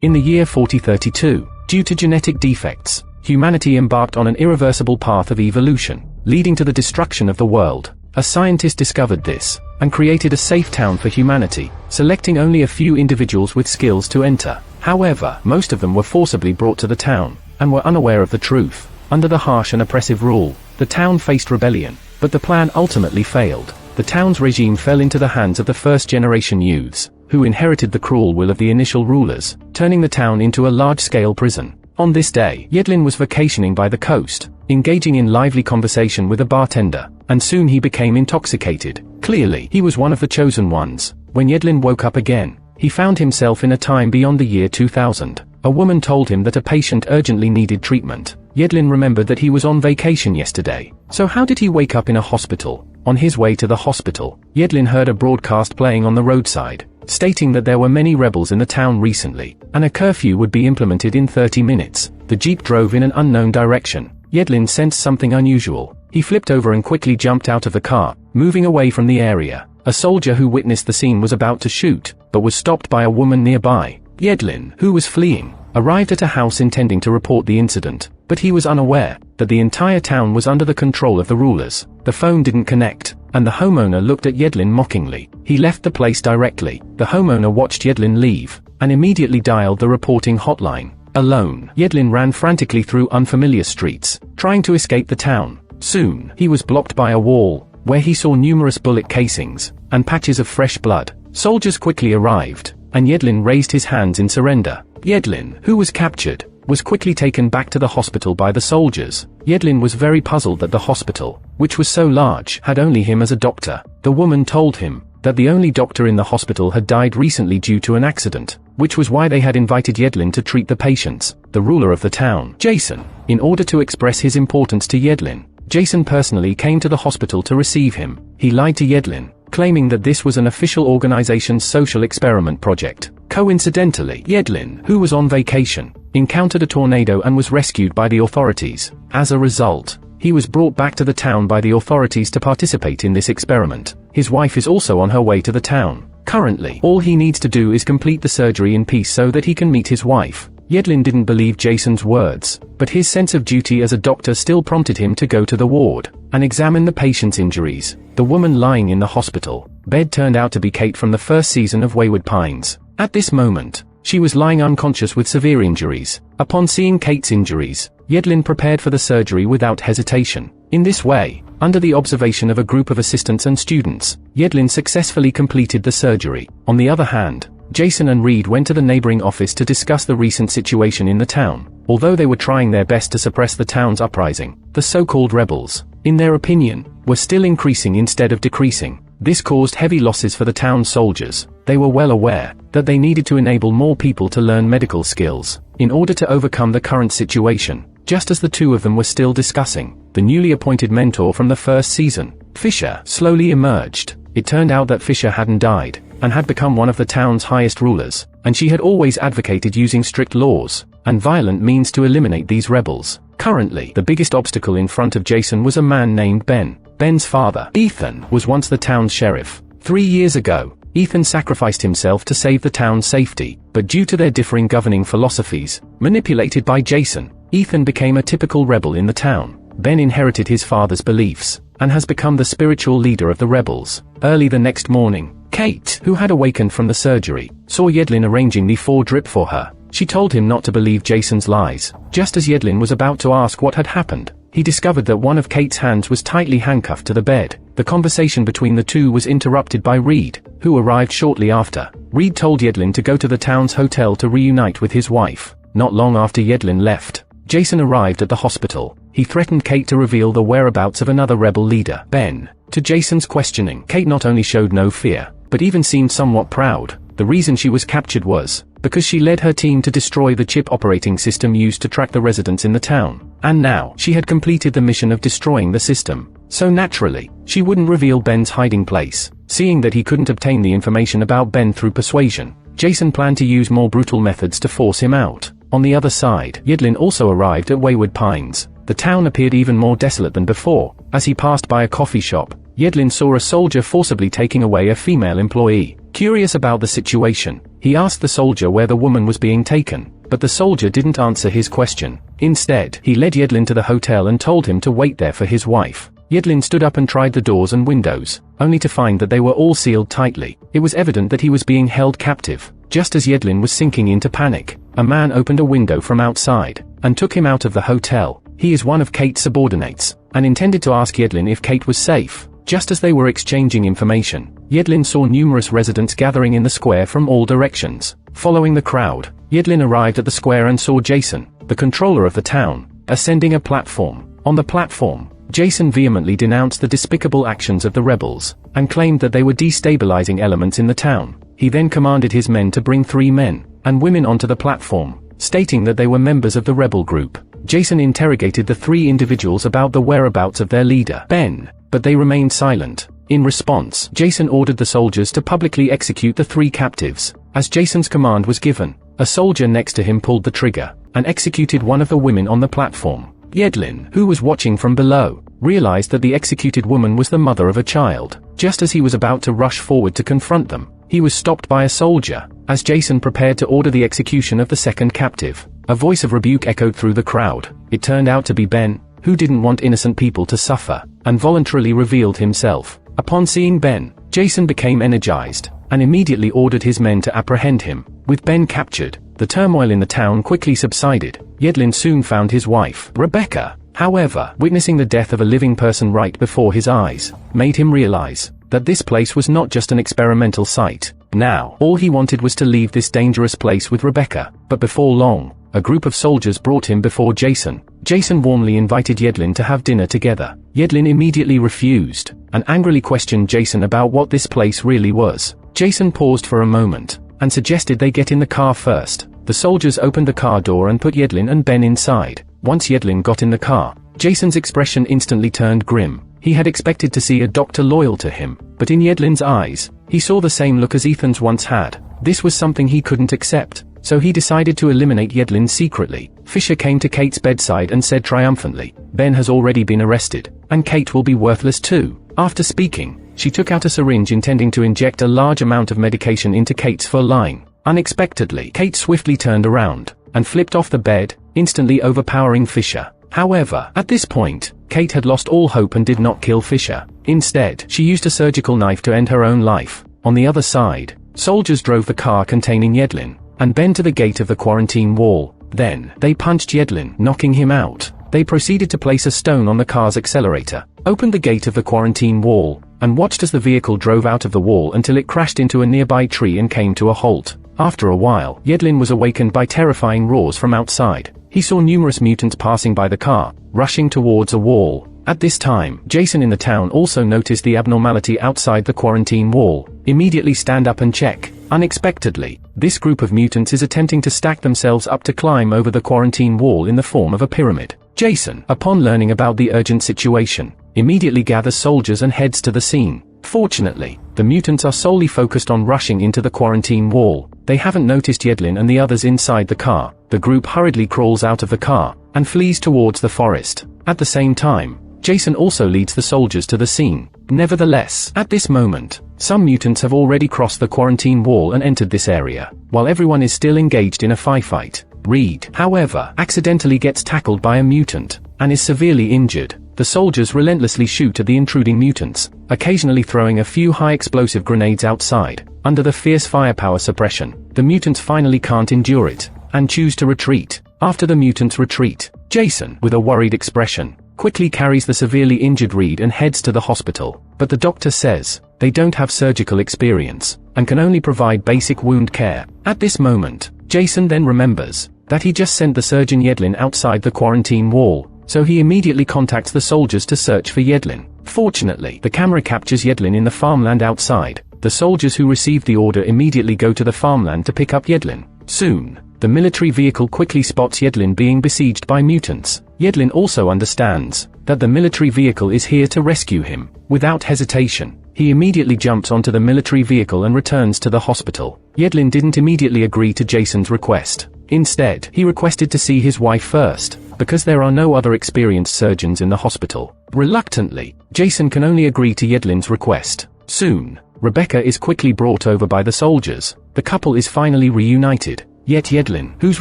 In the year 4032, due to genetic defects, humanity embarked on an irreversible path of evolution, leading to the destruction of the world. A scientist discovered this, and created a safe town for humanity, selecting only a few individuals with skills to enter. However, most of them were forcibly brought to the town, and were unaware of the truth. Under the harsh and oppressive rule, the town faced rebellion, but the plan ultimately failed. The town's regime fell into the hands of the first-generation youths, who inherited the cruel will of the initial rulers, turning the town into a large-scale prison. On this day, Yedlin was vacationing by the coast, engaging in lively conversation with a bartender, and soon he became intoxicated. Clearly, he was one of the chosen ones. When Yedlin woke up again, he found himself in a time beyond the year 2000. A woman told him that a patient urgently needed treatment. Yedlin remembered that he was on vacation yesterday. So how did he wake up in a hospital? On his way to the hospital, Yedlin heard a broadcast playing on the roadside, stating that there were many rebels in the town recently, and a curfew would be implemented in 30 minutes. The jeep drove in an unknown direction. Yedlin sensed something unusual. He flipped over and quickly jumped out of the car, moving away from the area. A soldier who witnessed the scene was about to shoot, but was stopped by a woman nearby. Yedlin, who was fleeing, arrived at a house intending to report the incident, but he was unaware that the entire town was under the control of the rulers. The phone didn't connect, and the homeowner looked at Yedlin mockingly. He left the place directly. The homeowner watched Yedlin leave, and immediately dialed the reporting hotline. Alone, Yedlin ran frantically through unfamiliar streets, trying to escape the town. Soon, he was blocked by a wall, where he saw numerous bullet casings, and patches of fresh blood. Soldiers quickly arrived, and Yedlin raised his hands in surrender. Yedlin, who was captured, was quickly taken back to the hospital by the soldiers. Yedlin was very puzzled that the hospital, which was so large, had only him as a doctor. The woman told him that the only doctor in the hospital had died recently due to an accident, which was why they had invited Yedlin to treat the patients. The ruler of the town, Jason, in order to express his importance to Yedlin, Jason personally came to the hospital to receive him. He lied to Yedlin, claiming that this was an official organization's social experiment project. Coincidentally, Yedlin, who was on vacation, encountered a tornado and was rescued by the authorities. As a result, he was brought back to the town by the authorities to participate in this experiment. His wife is also on her way to the town. Currently, all he needs to do is complete the surgery in peace so that he can meet his wife. Yedlin didn't believe Jason's words, but his sense of duty as a doctor still prompted him to go to the ward and examine the patient's injuries. The woman lying in the hospital bed turned out to be Kate from the first season of Wayward Pines. At this moment, she was lying unconscious with severe injuries. Upon seeing Kate's injuries, Yedlin prepared for the surgery without hesitation. In this way, under the observation of a group of assistants and students, Yedlin successfully completed the surgery. On the other hand, Jason and Reed went to the neighboring office to discuss the recent situation in the town. Although they were trying their best to suppress the town's uprising, the so-called rebels, in their opinion, were still increasing instead of decreasing. This caused heavy losses for the town's soldiers. They were well aware that they needed to enable more people to learn medical skills in order to overcome the current situation. Just as the two of them were still discussing, the newly appointed mentor from the first season, Fisher, slowly emerged. It turned out that Fisher hadn't died, and had become one of the town's highest rulers, and she had always advocated using strict laws and violent means to eliminate these rebels. Currently, the biggest obstacle in front of Jason was a man named Ben. Ben's father, Ethan, was once the town's sheriff. 3 years ago, Ethan sacrificed himself to save the town's safety, but due to their differing governing philosophies, manipulated by Jason, Ethan became a typical rebel in the town. Ben inherited his father's beliefs, and has become the spiritual leader of the rebels. Early the next morning, Kate, who had awakened from the surgery, saw Yedlin arranging the 4 drip for her. She told him not to believe Jason's lies. Just as Yedlin was about to ask what had happened, he discovered that one of Kate's hands was tightly handcuffed to the bed. The conversation between the two was interrupted by Reed, who arrived shortly after. Reed told Yedlin to go to the town's hotel to reunite with his wife. Not long after Yedlin left, Jason arrived at the hospital. He threatened Kate to reveal the whereabouts of another rebel leader, Ben. To Jason's questioning, Kate not only showed no fear, but even seemed somewhat proud. The reason she was captured was because she led her team to destroy the chip operating system used to track the residents in the town. And now, she had completed the mission of destroying the system. So naturally, she wouldn't reveal Ben's hiding place. Seeing that he couldn't obtain the information about Ben through persuasion, Jason planned to use more brutal methods to force him out. On the other side, Yedlin also arrived at Wayward Pines. The town appeared even more desolate than before. As he passed by a coffee shop, Yedlin saw a soldier forcibly taking away a female employee. Curious about the situation, he asked the soldier where the woman was being taken, but the soldier didn't answer his question. Instead, he led Yedlin to the hotel and told him to wait there for his wife. Yedlin stood up and tried the doors and windows, only to find that they were all sealed tightly. It was evident that he was being held captive. Just as Yedlin was sinking into panic, a man opened a window from outside and took him out of the hotel. He is one of Kate's subordinates, and intended to ask Yedlin if Kate was safe. Just as they were exchanging information, Yedlin saw numerous residents gathering in the square from all directions. Following the crowd, Yedlin arrived at the square and saw Jason, the controller of the town, ascending a platform. On the platform, Jason vehemently denounced the despicable actions of the rebels, and claimed that they were destabilizing elements in the town. He then commanded his men to bring 3 men and women onto the platform, stating that they were members of the rebel group. Jason interrogated the 3 individuals about the whereabouts of their leader, Ben, but they remained silent. In response, Jason ordered the soldiers to publicly execute the 3 captives. As Jason's command was given, a soldier next to him pulled the trigger and executed one of the women on the platform. Yedlin, who was watching from below, realized that the executed woman was the mother of a child. Just as he was about to rush forward to confront them, he was stopped by a soldier. As Jason prepared to order the execution of the second captive, a voice of rebuke echoed through the crowd. It turned out to be Ben, who didn't want innocent people to suffer, and voluntarily revealed himself. Upon seeing Ben, Jason became energized, and immediately ordered his men to apprehend him. With Ben captured, the turmoil in the town quickly subsided. Yedlin soon found his wife, Rebecca. However, witnessing the death of a living person right before his eyes, made him realize that this place was not just an experimental site. Now, all he wanted was to leave this dangerous place with Rebecca. But before long, a group of soldiers brought him before Jason. Jason warmly invited Yedlin to have dinner together. Yedlin immediately refused, and angrily questioned Jason about what this place really was. Jason paused for a moment, and suggested they get in the car first. The soldiers opened the car door and put Yedlin and Ben inside. Once Yedlin got in the car, Jason's expression instantly turned grim. He had expected to see a doctor loyal to him, but in Yedlin's eyes, he saw the same look as Ethan's once had. This was something he couldn't accept, so he decided to eliminate Yedlin secretly. Fisher came to Kate's bedside and said triumphantly, "Ben has already been arrested, and Kate will be worthless too." After speaking, she took out a syringe intending to inject a large amount of medication into Kate's full line. Unexpectedly, Kate swiftly turned around and flipped off the bed, instantly overpowering Fisher. However, at this point, Kate had lost all hope and did not kill Fisher. Instead, she used a surgical knife to end her own life. On the other side, soldiers drove the car containing Yedlin and Ben to the gate of the quarantine wall. Then, they punched Yedlin, knocking him out. They proceeded to place a stone on the car's accelerator, opened the gate of the quarantine wall, and watched as the vehicle drove out of the wall until it crashed into a nearby tree and came to a halt. After a while, Yedlin was awakened by terrifying roars from outside. He saw numerous mutants passing by the car, rushing towards a wall. At this time, Jason in the town also noticed the abnormality outside the quarantine wall. Immediately stand up and check. Unexpectedly, this group of mutants is attempting to stack themselves up to climb over the quarantine wall in the form of a pyramid. Jason, upon learning about the urgent situation, immediately gathers soldiers and heads to the scene. Fortunately, the mutants are solely focused on rushing into the quarantine wall. They haven't noticed Yedlin and the others inside the car. The group hurriedly crawls out of the car and flees towards the forest. At the same time, Jason also leads the soldiers to the scene. Nevertheless, at this moment, some mutants have already crossed the quarantine wall and entered this area, while everyone is still engaged in a firefight. Reed, however, accidentally gets tackled by a mutant and is severely injured. The soldiers relentlessly shoot at the intruding mutants, occasionally throwing a few high-explosive grenades outside. Under the fierce firepower suppression, the mutants finally can't endure it and choose to retreat. After the mutants retreat, Jason, with a worried expression, quickly carries the severely injured Reed and heads to the hospital. But the doctor says they don't have surgical experience and can only provide basic wound care. At this moment, Jason then remembers that he just sent the surgeon Yedlin outside the quarantine wall, so he immediately contacts the soldiers to search for Yedlin. Fortunately, the camera captures Yedlin in the farmland outside. The soldiers who received the order immediately go to the farmland to pick up Yedlin. Soon, the military vehicle quickly spots Yedlin being besieged by mutants. Yedlin also understands that the military vehicle is here to rescue him. Without hesitation, he immediately jumps onto the military vehicle and returns to the hospital. Yedlin didn't immediately agree to Jason's request. Instead, he requested to see his wife first. because there are no other experienced surgeons in the hospital. Reluctantly, Jason can only agree to Yedlin's request. Soon, Rebecca is quickly brought over by the soldiers. The couple is finally reunited, yet Yedlin, whose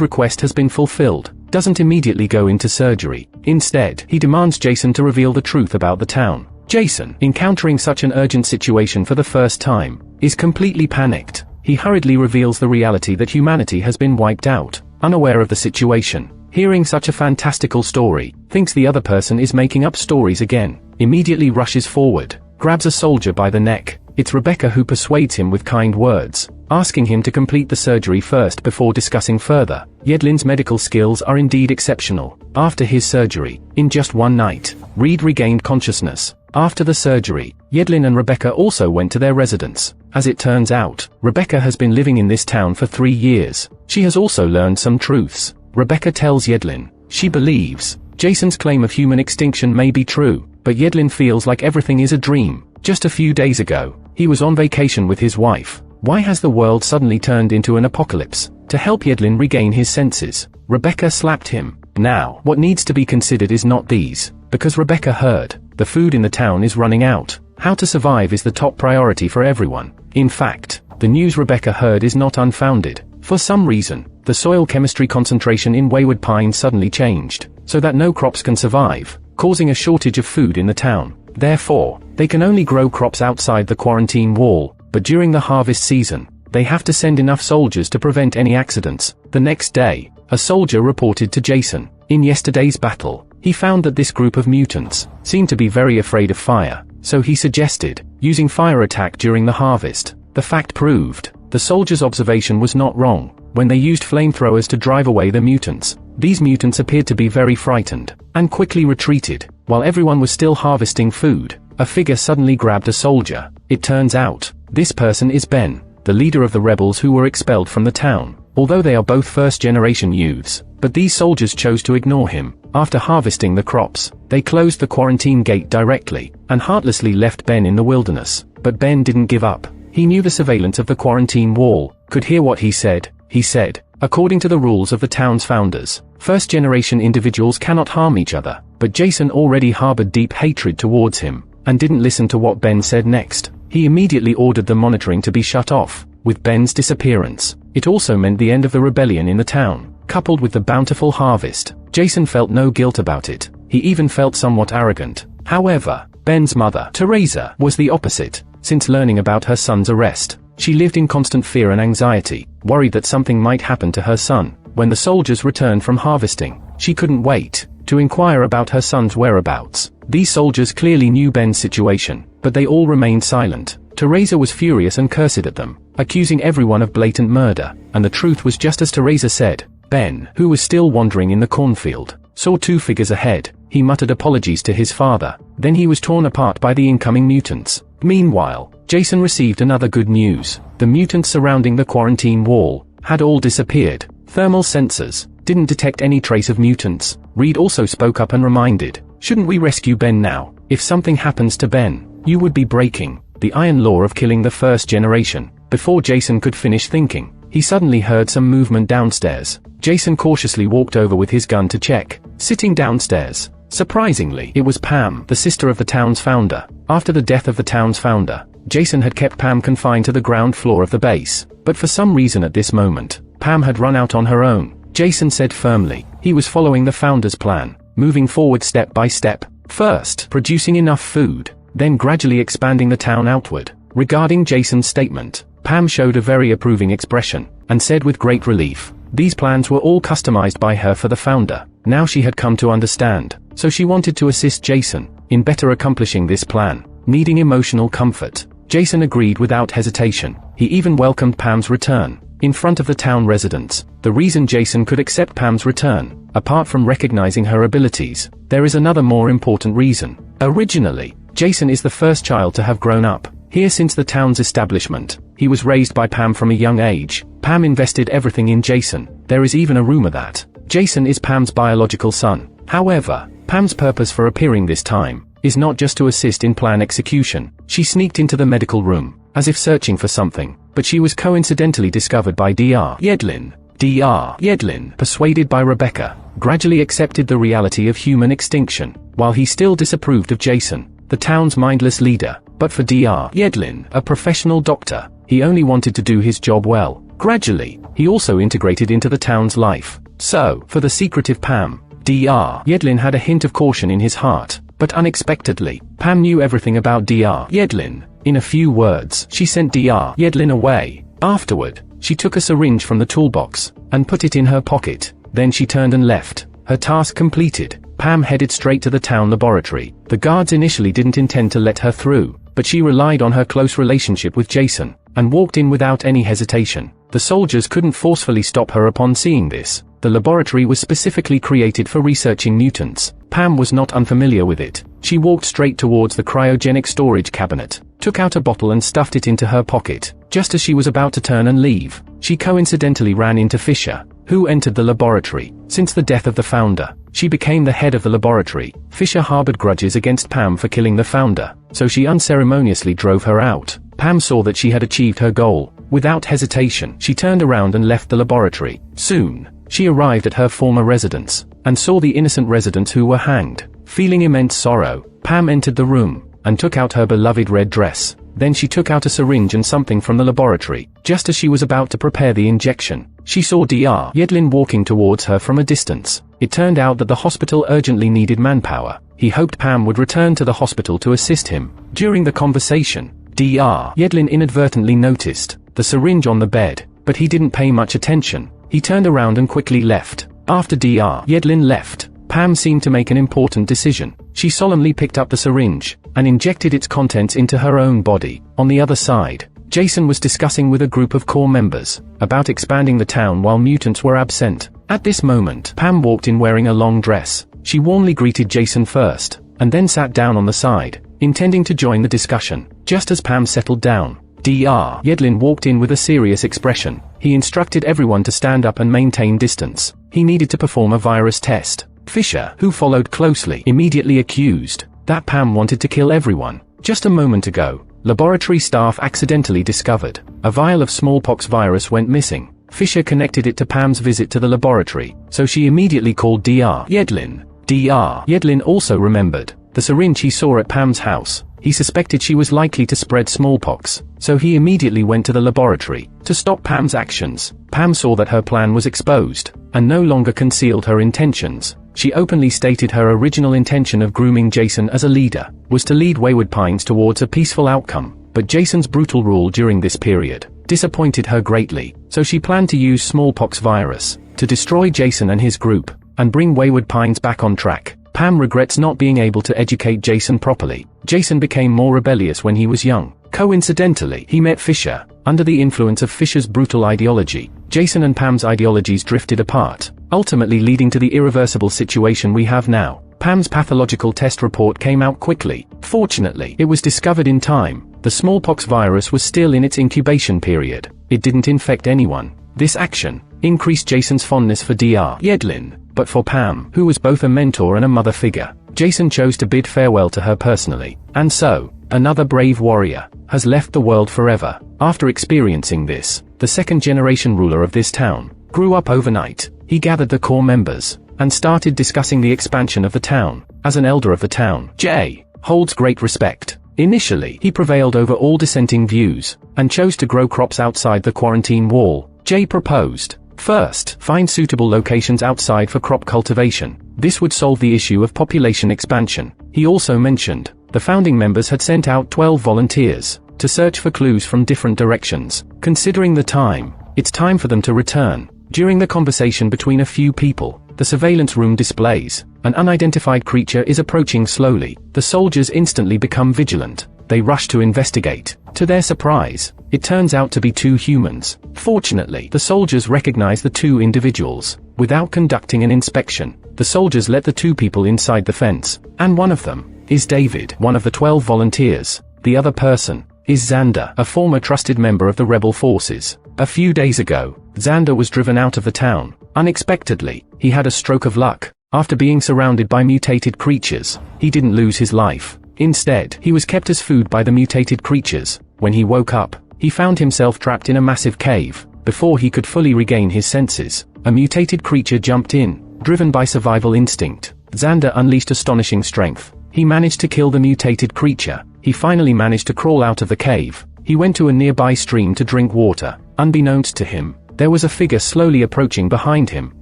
request has been fulfilled, doesn't immediately go into surgery. Instead, he demands Jason to reveal the truth about the town. Jason, encountering such an urgent situation for the first time, is completely panicked. He hurriedly reveals the reality that humanity has been wiped out, unaware of the situation. Hearing such a fantastical story, thinks the other person is making up stories again, immediately rushes forward, grabs a soldier by the neck. It's Rebecca who persuades him with kind words, asking him to complete the surgery first before discussing further. Yedlin's medical skills are indeed exceptional. After his surgery, in just one night, Reed regained consciousness. After the surgery, Yedlin and Rebecca also went to their residence. As it turns out, Rebecca has been living in this town for 3 years. She has also learned some truths. Rebecca tells Yedlin, she believes Jason's claim of human extinction may be true, but Yedlin feels like everything is a dream. Just a few days ago, he was on vacation with his wife. Why has the world suddenly turned into an apocalypse? To help Yedlin regain his senses, Rebecca slapped him. Now, what needs to be considered is not these, because Rebecca heard, the food in the town is running out. How to survive is the top priority for everyone. In fact, the news Rebecca heard is not unfounded. For some reason, the soil chemistry concentration in Wayward Pines suddenly changed, so that no crops can survive, causing a shortage of food in the town. Therefore, they can only grow crops outside the quarantine wall, but during the harvest season, they have to send enough soldiers to prevent any accidents. The next day, a soldier reported to Jason, in yesterday's battle, he found that this group of mutants seemed to be very afraid of fire, so he suggested using fire attack during the harvest. The fact proved, the soldier's observation was not wrong. When they used flamethrowers to drive away the mutants, these mutants appeared to be very frightened, and quickly retreated. While everyone was still harvesting food, a figure suddenly grabbed a soldier. It turns out, this person is Ben, the leader of the rebels who were expelled from the town. Although they are both first-generation youths, but these soldiers chose to ignore him. After harvesting the crops, they closed the quarantine gate directly, and heartlessly left Ben in the wilderness. But Ben didn't give up. He knew the surveillance of the quarantine wall, could hear what he said. He said, according to the rules of the town's founders, first-generation individuals cannot harm each other. But Jason already harbored deep hatred towards him, and didn't listen to what Ben said next. He immediately ordered the monitoring to be shut off. With Ben's disappearance, it also meant the end of the rebellion in the town. Coupled with the bountiful harvest, Jason felt no guilt about it. He even felt somewhat arrogant. However, Ben's mother, Teresa, was the opposite. Since learning about her son's arrest, she lived in constant fear and anxiety, worried that something might happen to her son. When the soldiers returned from harvesting, she couldn't wait to inquire about her son's whereabouts. These soldiers clearly knew Ben's situation, but they all remained silent. Teresa was furious and cursed at them, accusing everyone of blatant murder, and the truth was just as Teresa said. Ben, who was still wandering in the cornfield, saw 2 figures ahead. He muttered apologies to his father, then he was torn apart by the incoming mutants. Meanwhile, Jason received another good news. The mutants surrounding the quarantine wall had all disappeared. Thermal sensors didn't detect any trace of mutants. Reed also spoke up and reminded, shouldn't we rescue Ben now? If something happens to Ben, you would be breaking the iron law of killing the first generation. Before Jason could finish thinking, he suddenly heard some movement downstairs. Jason cautiously walked over with his gun to check. Sitting downstairs, surprisingly, it was Pam, the sister of the town's founder. After the death of the town's founder, Jason had kept Pam confined to the ground floor of the base. But for some reason at this moment, Pam had run out on her own. Jason said firmly, he was following the founder's plan, moving forward step by step, first producing enough food, then gradually expanding the town outward. Regarding Jason's statement, Pam showed a very approving expression, and said with great relief, these plans were all customized by her for the founder. Now she had come to understand, so she wanted to assist Jason in better accomplishing this plan. Needing emotional comfort, Jason agreed without hesitation. He even welcomed Pam's return. In front of the town residents, the reason Jason could accept Pam's return, apart from recognizing her abilities, there is another more important reason. Originally, Jason is the first child to have grown up here since the town's establishment. He was raised by Pam from a young age. Pam invested everything in Jason. There is even a rumor that Jason is Pam's biological son. However, Pam's purpose for appearing this time is not just to assist in plan execution. She sneaked into the medical room, as if searching for something, but she was coincidentally discovered by Dr. Yedlin. Dr. Yedlin, persuaded by Rebecca, gradually accepted the reality of human extinction, while he still disapproved of Jason, the town's mindless leader. But for Dr. Yedlin, a professional doctor, he only wanted to do his job well. Gradually, he also integrated into the town's life. So, for the secretive Pam, Dr. Yedlin had a hint of caution in his heart. But unexpectedly, Pam knew everything about Dr. Yedlin. In a few words, she sent Dr. Yedlin away. Afterward, she took a syringe from the toolbox and put it in her pocket. Then she turned and left. Her task completed, Pam headed straight to the town laboratory. The guards initially didn't intend to let her through, but she relied on her close relationship with Jason and walked in without any hesitation. The soldiers couldn't forcefully stop her upon seeing this. The laboratory was specifically created for researching mutants. Pam was not unfamiliar with it. She walked straight towards the cryogenic storage cabinet, took out a bottle and stuffed it into her pocket. Just as she was about to turn and leave, she coincidentally ran into Fisher, who entered the laboratory. Since the death of the founder, she became the head of the laboratory. Fisher harbored grudges against Pam for killing the founder, so she unceremoniously drove her out. Pam saw that she had achieved her goal. Without hesitation, she turned around and left the laboratory. Soon, she arrived at her former residence, and saw the innocent residents who were hanged. Feeling immense sorrow, Pam entered the room, and took out her beloved red dress. Then she took out a syringe and something from the laboratory. Just as she was about to prepare the injection, she saw Dr. Yedlin walking towards her from a distance. It turned out that the hospital urgently needed manpower. He hoped Pam would return to the hospital to assist him. During the conversation, Dr. Yedlin inadvertently noticed the syringe on the bed, but he didn't pay much attention. He turned around and quickly left. After Dr. Yedlin left, Pam seemed to make an important decision. She solemnly picked up the syringe and injected its contents into her own body. On the other side, Jason was discussing with a group of core members about expanding the town while mutants were absent. At this moment, Pam walked in wearing a long dress. She warmly greeted Jason first, and then sat down on the side, intending to join the discussion. Just as Pam settled down, Dr. Yedlin walked in with a serious expression. He instructed everyone to stand up and maintain distance. He needed to perform a virus test. Fisher, who followed closely, immediately accused that Pam wanted to kill everyone. Just a moment ago, laboratory staff accidentally discovered a vial of smallpox virus went missing. Fisher connected it to Pam's visit to the laboratory, so she immediately called Dr. Yedlin. Dr. Yedlin also remembered the syringe he saw at Pam's house. He suspected she was likely to spread smallpox, so he immediately went to the laboratory to stop Pam's actions. Pam saw that her plan was exposed, and no longer concealed her intentions. She openly stated her original intention of grooming Jason as a leader was to lead Wayward Pines towards a peaceful outcome, but Jason's brutal rule during this period disappointed her greatly, so she planned to use smallpox virus to destroy Jason and his group, and bring Wayward Pines back on track. Pam regrets not being able to educate Jason properly. Jason became more rebellious when he was young. Coincidentally, he met Fisher. Under the influence of Fisher's brutal ideology, Jason and Pam's ideologies drifted apart, ultimately leading to the irreversible situation we have now. Pam's pathological test report came out quickly. Fortunately, it was discovered in time. The smallpox virus was still in its incubation period. It didn't infect anyone. This action increased Jason's fondness for Dr. Yedlin, but for Pam, who was both a mentor and a mother figure, Jason chose to bid farewell to her personally. And so, another brave warrior has left the world forever. After experiencing this, the second-generation ruler of this town grew up overnight. He gathered the core members and started discussing the expansion of the town. As an elder of the town, Jay holds great respect. Initially, he prevailed over all dissenting views and chose to grow crops outside the quarantine wall. Jay proposed, first, find suitable locations outside for crop cultivation. This would solve the issue of population expansion. He also mentioned the founding members had sent out 12 volunteers to search for clues from different directions. Considering the time, it's time for them to return. During the conversation between a few people, the surveillance room displays an unidentified creature is approaching slowly. The soldiers instantly become vigilant. They rush to investigate. To their surprise, it turns out to be two humans. Fortunately, the soldiers recognize the two individuals. Without conducting an inspection, the soldiers let the two people inside the fence, and one of them is David, one of the 12 volunteers. The other person is Xander, a former trusted member of the rebel forces. A few days ago, Xander was driven out of the town. Unexpectedly, he had a stroke of luck. After being surrounded by mutated creatures, he didn't lose his life. Instead, he was kept as food by the mutated creatures. When he woke up, he found himself trapped in a massive cave. Before he could fully regain his senses, a mutated creature jumped in, driven by survival instinct. Xander unleashed astonishing strength. He managed to kill the mutated creature. He finally managed to crawl out of the cave. He went to a nearby stream to drink water. Unbeknownst to him, there was a figure slowly approaching behind him.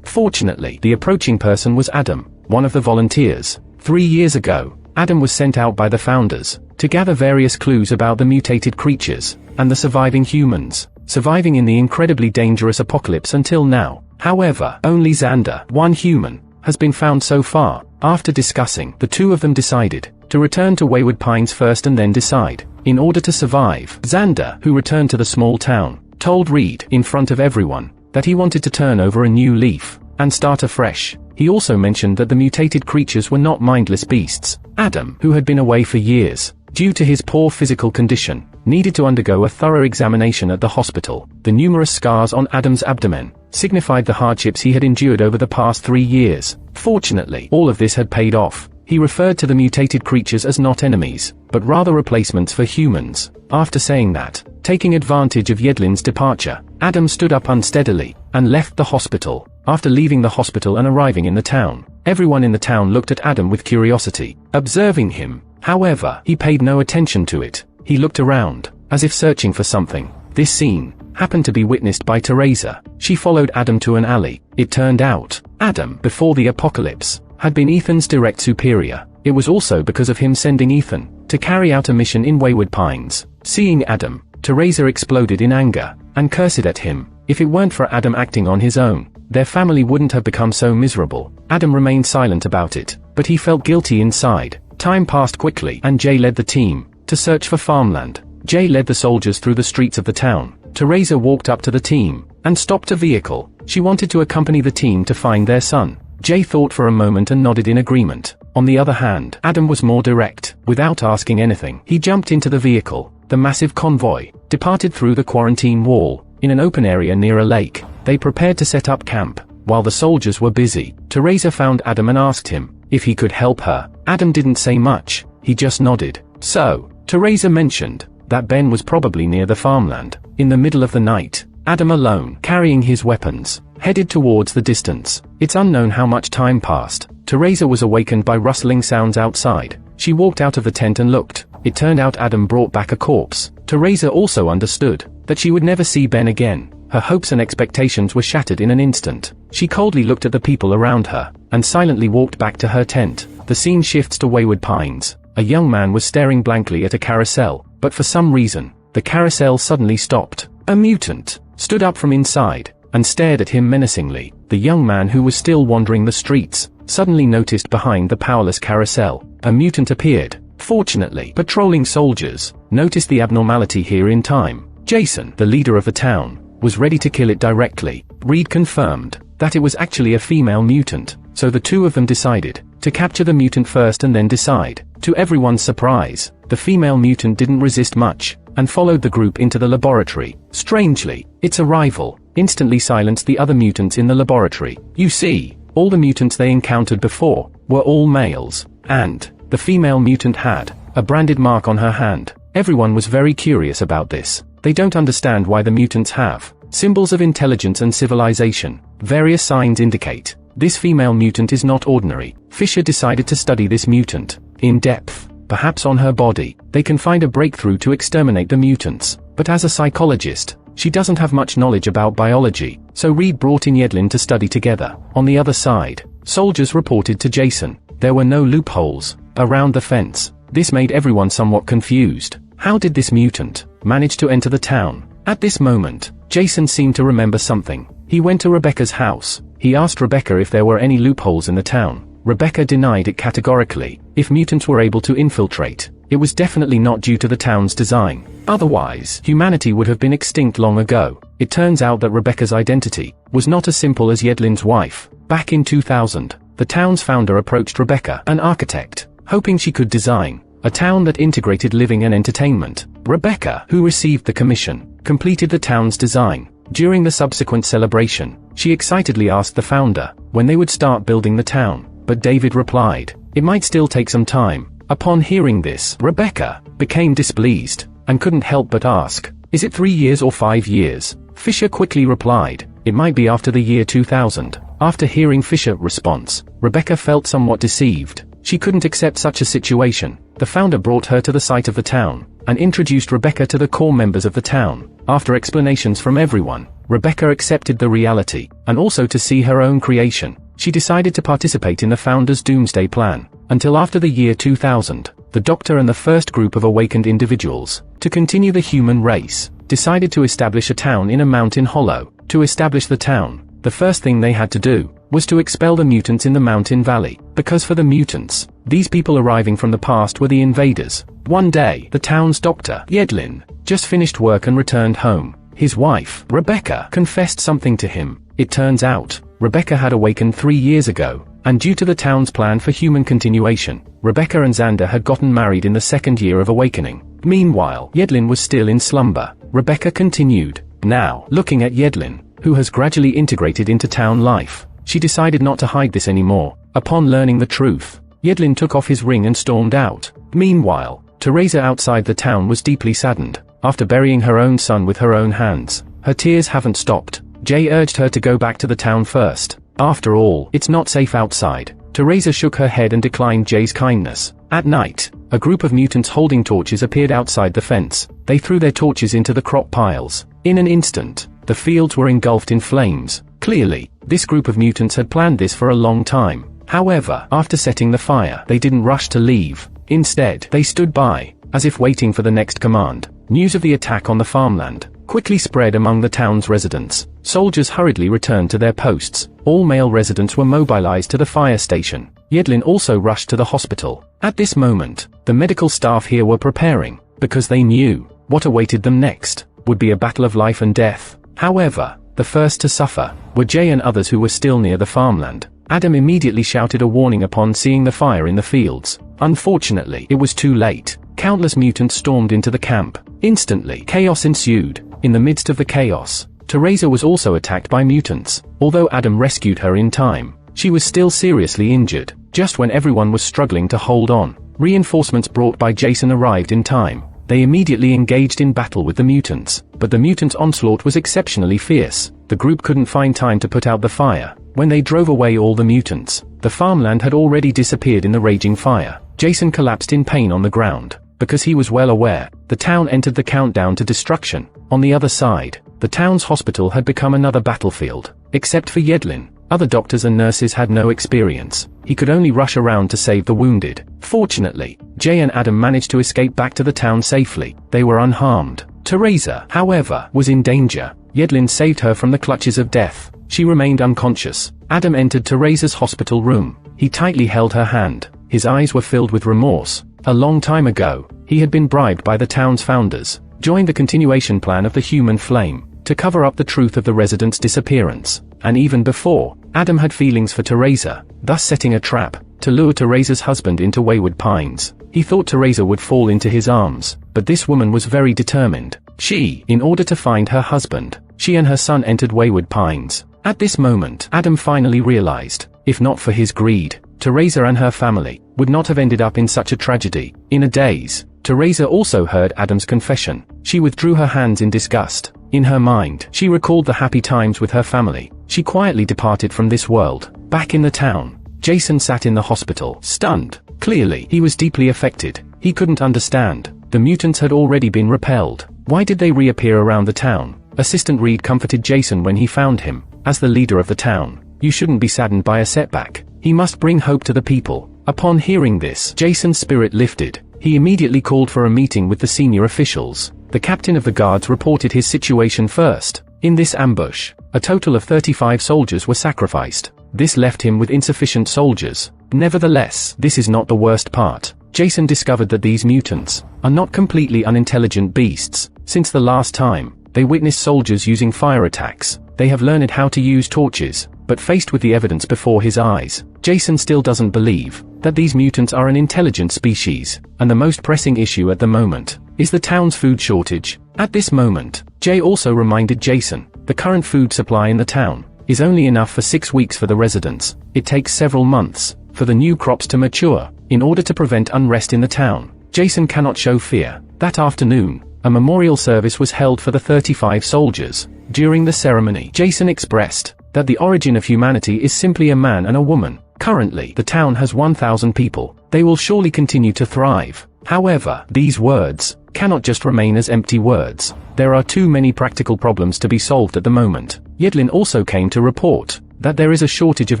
Fortunately, the approaching person was Adam, one of the volunteers. 3 years ago, Adam was sent out by the founders to gather various clues about the mutated creatures and the surviving humans, surviving in the incredibly dangerous apocalypse until now. However, only Xander, one human, has been found so far. After discussing, the two of them decided to return to Wayward Pines first and then decide. In order to survive, Xander, who returned to the small town, told Reed, in front of everyone, that he wanted to turn over a new leaf and start afresh. He also mentioned that the mutated creatures were not mindless beasts. Adam, who had been away for years, due to his poor physical condition, needed to undergo a thorough examination at the hospital. The numerous scars on Adam's abdomen signified the hardships he had endured over the past 3 years. Fortunately, all of this had paid off. He referred to the mutated creatures as not enemies, but rather replacements for humans. After saying that, taking advantage of Yedlin's departure, Adam stood up unsteadily and left the hospital. After leaving the hospital and arriving in the town, everyone in the town looked at Adam with curiosity, observing him. However, he paid no attention to it. He looked around, as if searching for something. This scene happened to be witnessed by Teresa. She followed Adam to an alley. It turned out, Adam, before the apocalypse, had been Ethan's direct superior. It was also because of him sending Ethan to carry out a mission in Wayward Pines. Seeing Adam, Teresa exploded in anger and cursed at him. If it weren't for Adam acting on his own, their family wouldn't have become so miserable. Adam remained silent about it, but he felt guilty inside. Time passed quickly, and Jay led the team to search for Farmland. Jay led the soldiers through the streets of the town. Teresa walked up to the team and stopped a vehicle. She wanted to accompany the team to find their son. Jay thought for a moment and nodded in agreement. On the other hand, Adam was more direct. Without asking anything, he jumped into the vehicle. The massive convoy departed through the quarantine wall. In an open area near a lake, they prepared to set up camp. While the soldiers were busy, Teresa found Adam and asked him if he could help her. Adam didn't say much. He just nodded. So, Teresa mentioned that Ben was probably near the farmland. In the middle of the night, Adam, alone, carrying his weapons, headed towards the distance. It's unknown how much time passed. Teresa was awakened by rustling sounds outside. She walked out of the tent and looked. It turned out Adam brought back a corpse. Teresa also understood that she would never see Ben again. Her hopes and expectations were shattered in an instant. She coldly looked at the people around her and silently walked back to her tent. The scene shifts to Wayward Pines. A young man was staring blankly at a carousel, but for some reason, the carousel suddenly stopped. A mutant stood up from inside and stared at him menacingly. The young man, who was still wandering the streets, suddenly noticed behind the powerless carousel, a mutant appeared. Fortunately, patrolling soldiers noticed the abnormality here in time. Jason, the leader of the town, was ready to kill it directly. Reed confirmed that it was actually a female mutant, so the two of them decided to capture the mutant first and then decide. To everyone's surprise, the female mutant didn't resist much and followed the group into the laboratory. Strangely, its arrival instantly silenced the other mutants in the laboratory. You see, all the mutants they encountered before were all males, and the female mutant had a branded mark on her hand. Everyone was very curious about this. They don't understand why the mutants have symbols of intelligence and civilization. Various signs indicate this female mutant is not ordinary. Fisher decided to study this mutant in depth. Perhaps on her body, they can find a breakthrough to exterminate the mutants. But as a psychologist, she doesn't have much knowledge about biology, so Reed brought in Yedlin to study together. On the other side, soldiers reported to Jason there were no loopholes around the fence. This made everyone somewhat confused. How did this mutant manage to enter the town? At this moment, Jason seemed to remember something. He went to Rebecca's house. He asked Rebecca if there were any loopholes in the town. Rebecca denied it categorically. If mutants were able to infiltrate, it was definitely not due to the town's design. Otherwise, humanity would have been extinct long ago. It turns out that Rebecca's identity was not as simple as Yedlin's wife. Back in 2000, the town's founder approached Rebecca, an architect, hoping she could design a town that integrated living and entertainment. Rebecca, who received the commission, completed the town's design. During the subsequent celebration, she excitedly asked the founder when they would start building the town, but David replied, it might still take some time. Upon hearing this, Rebecca became displeased and couldn't help but ask, is it 3 years or 5 years? Fisher quickly replied, "It might be after the year 2000. After hearing Fisher's response, Rebecca felt somewhat deceived. She couldn't accept such a situation. The founder brought her to the site of the town, and introduced Rebecca to the core members of the town. After explanations from everyone, Rebecca accepted the reality, and also to see her own creation. She decided to participate in the founder's doomsday plan. Until after the year 2000, the Doctor and the first group of awakened individuals, to continue the human race, decided to establish a town in a mountain hollow. To establish the town, the first thing they had to do was to expel the mutants in the mountain valley, because for the mutants, these people arriving from the past were the invaders. One day, the town's doctor, Yedlin, just finished work and returned home. His wife, Rebecca, confessed something to him. It turns out, Rebecca had awakened 3 years ago, and due to the town's plan for human continuation, Rebecca and Xander had gotten married in the second year of awakening. Meanwhile, Yedlin was still in slumber. Rebecca continued. Now, looking at Yedlin, who has gradually integrated into town life, she decided not to hide this anymore. Upon learning the truth, Yedlin took off his ring and stormed out. Meanwhile, Teresa outside the town was deeply saddened. After burying her own son with her own hands, her tears haven't stopped. Jay urged her to go back to the town first. After all, it's not safe outside. Teresa shook her head and declined Jay's kindness. At night, a group of mutants holding torches appeared outside the fence. They threw their torches into the crop piles. In an instant, the fields were engulfed in flames. Clearly, this group of mutants had planned this for a long time. However, after setting the fire, they didn't rush to leave. Instead, they stood by, as if waiting for the next command. News of the attack on the farmland quickly spread among the town's residents. Soldiers hurriedly returned to their posts. All male residents were mobilized to the fire station. Yedlin also rushed to the hospital. At this moment, the medical staff here were preparing, because they knew what awaited them next would be a battle of life and death. However, the first to suffer were Jay and others who were still near the farmland. Adam immediately shouted a warning upon seeing the fire in the fields. Unfortunately, it was too late. Countless mutants stormed into the camp. Instantly, chaos ensued. In the midst of the chaos, Teresa was also attacked by mutants. Although Adam rescued her in time, she was still seriously injured. Just when everyone was struggling to hold on, reinforcements brought by Jason arrived in time. They immediately engaged in battle with the mutants, but the mutants' onslaught was exceptionally fierce. The group couldn't find time to put out the fire. When they drove away all the mutants, the farmland had already disappeared in the raging fire. Jason collapsed in pain on the ground, because he was well aware the town entered the countdown to destruction. On the other side, the town's hospital had become another battlefield. Except for Yedlin, other doctors and nurses had no experience. He could only rush around to save the wounded. Fortunately, Jay and Adam managed to escape back to the town safely. They were unharmed. Teresa, however, was in danger. Yedlin saved her from the clutches of death. She remained unconscious. Adam entered Teresa's hospital room. He tightly held her hand. His eyes were filled with remorse. A long time ago, he had been bribed by the town's founders, joined the continuation plan of the human flame, to cover up the truth of the residents' disappearance. And even before, Adam had feelings for Teresa, thus setting a trap to lure Teresa's husband into Wayward Pines. He thought Teresa would fall into his arms, but this woman was very determined. In order to find her husband, she and her son entered Wayward Pines. At this moment, Adam finally realized, if not for his greed, Teresa and her family would not have ended up in such a tragedy. In a daze, Teresa also heard Adam's confession. She withdrew her hands in disgust. In her mind, she recalled the happy times with her family. She quietly departed from this world. Back in the town, Jason sat in the hospital, stunned. Clearly, he was deeply affected. He couldn't understand. The mutants had already been repelled. Why did they reappear around the town? Assistant Reed comforted Jason when he found him. As the leader of the town, you shouldn't be saddened by a setback. He must bring hope to the people. Upon hearing this, Jason's spirit lifted. He immediately called for a meeting with the senior officials. The captain of the guards reported his situation first. In this ambush, a total of 35 soldiers were sacrificed. This left him with insufficient soldiers. Nevertheless, this is not the worst part. Jason discovered that these mutants are not completely unintelligent beasts. Since the last time they witnessed soldiers using fire attacks, they have learned how to use torches. But faced with the evidence before his eyes, Jason still doesn't believe that these mutants are an intelligent species, and the most pressing issue at the moment is the town's food shortage. At this moment, Jay also reminded Jason, the current food supply in the town is only enough for 6 weeks for the residents. It takes several months for the new crops to mature. In order to prevent unrest in the town, Jason cannot show fear. That afternoon, a memorial service was held for the 35 soldiers. During the ceremony, Jason expressed that the origin of humanity is simply a man and a woman. Currently, the town has 1,000 people. They will surely continue to thrive. However, these words cannot just remain as empty words. There are too many practical problems to be solved at the moment. Yedlin also came to report that there is a shortage of